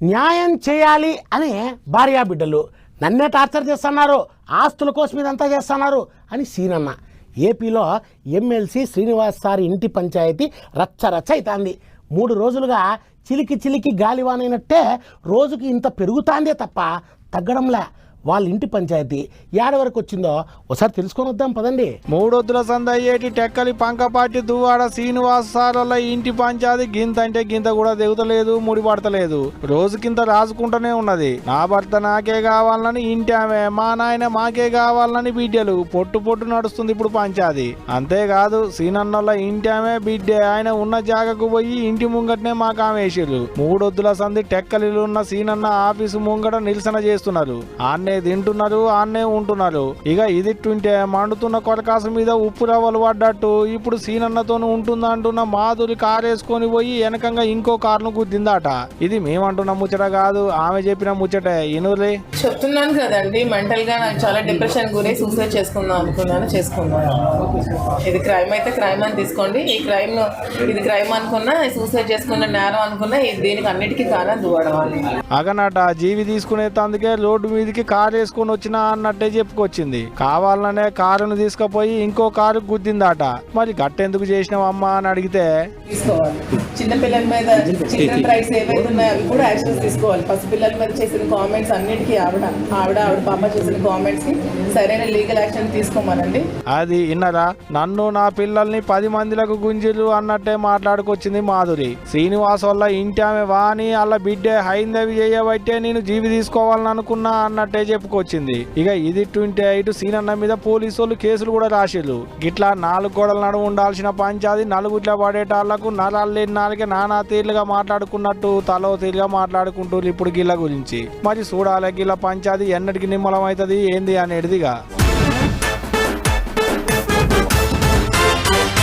న్యాయం చేయాలి అనే భార్యా బిడ్డలు నన్నే టార్చర్ చేస్తున్నారు, ఆస్తుల కోసం ఇదంతా చేస్తున్నారు అని సీనన్న. ఏపీలో ఎమ్మెల్సీ శ్రీనివాస్ సార్ ఇంటి పంచాయతీ రచ్చరచ్చ అవుతుంది. 3 రోజులుగా చిలికి చిలికి గాలివానైనట్టే రోజుకి ఇంత పెరుగుతాందే తప్ప తగ్గడంలే. వాళ్ళ ఇంటి పంచాయతీ ఏడ వరకు వచ్చిందో ఒకసారి తెలుసుకొని వద్దాం పదండి. మూడొద్దుల సంద అయ్యేటి టెక్కలి పంకపాటి దువ్వాడ శ్రీనివాస్ సార్ల ఇంటి పంచాయతీ గింత అంటే గింత కూడా దిగుతలేదు, ముడిపడతలేదు. రోజుకింత రాసుకుంటూనే ఉన్నది. నా భర్త నాకే కావాలని ఇంటి ఆమె, మా నాయన మాకే కావాలని బిడ్డలు. పొట్టు పొట్టు నడుస్తుంది ఇప్పుడు పంచాయతీ. అంతేకాదు సీనన్నోళ్ళ ఇంటి ఆమె బిడ్డే ఆయన ఉన్న జాగకు పోయి ఇంటి ముంగటనే మాకు ఆమెషిర్రు. మూడొద్దుల సంది టెక్కలిలో ఉన్న సీనన్న ఆఫీసు ముంగట నిరసన చేస్తున్నారు. ఆన్నే తింటున్నారు, ఆన్నే ఉంటున్నారు. ఇక ఇదిట్టుంటే మండుతున్న కొరకాసు మీద ఉప్పు రవ్వలు పడ్డట్టు ఇప్పుడు సీనన్నతో ఉంటుందంటున్న మాధురి కారేసుకొని పోయి వెనకంగా ఇంకో కారును గుద్దిందాట. ఇది మేమంటున్న ముచ్చట కాదు, ఆమె చెప్పిన ముచ్చటే. ఇనురే చెప్తున్నాను కదండి, మెంటల్ గా నాకు చాలా డిప్రెషన్ గురై సూసైడ్ చేసుకున్నాను. ఇది క్రైమ్ అయితే క్రైమ్ అని తీసుకోండి. ఈ క్రైమ్ ఇది క్రైమ్ అనుకున్నా, సూసైడ్ చేసుకున్న నేరం అనుకున్నా, దీనికి అన్నిటికీ కారణం దువ్వడవాలి. అగనట జీవి తీసుకునే తందుకే రోడ్డు మీదకి కారు వేసుకొని వచ్చినా అన్నట్టే చెప్పుకొచ్చింది. కావాలనే కారును తీసుకుపోయి ఇంకో కారు గుద్దిందాట. మరి గట్టెందుకు చేసినావమ్మా అని అడిగితే తీసుకోవాలి. చిన్నపిల్లల మీద చిల్డ్రన్ రైట్స్ ఏవైతే ఉన్నాయో అవి కూడా యాక్షన్స్ తీసుకోవాలి. పసిపిల్లల మీద చేసిన కామెంట్స్ అన్నిటికీ ఆవిడ పాప చేసిన కామెంట్స్ కి సరైన లీగల్ యాక్షన్ తీసుకోమనండి. అది ఇన్నరా, నన్ను నా పిల్లల్ని 10 మందిలకు గుంజిలు అన్నట్టే మాట్లాడుకొచ్చింది మాధురి. శ్రీనివాస్ వల్ల ఇంటి ఆమె వాని అలా బిడ్డే హైందవి చేయబట్టే నేను జీవి తీసుకోవాలని అనుకున్నా అన్నట్టే చెప్పుకొచ్చింది. ఇక ఇదిట్టుంటే ఇటు సీనన్న మీద పోలీసు వాళ్ళు కేసులు కూడా రాసిర్రు. గిట్లా 4 గోడల నడుము ఉండాల్సిన పంచాది నలుగుట్ల పడేటాళ్లకు నరాలు లేని నాలుగే నానా తీర్లుగా మాట్లాడుకున్నట్టు తలో తీరుగా మాట్లాడుకుంటూ ఇప్పుడు గిల్ల గురించి. మరి చూడాలి గిల్ల పంచాది ఎన్నటికి నిమ్మలం అవుతుంది ఏంది అనేటిదిగా.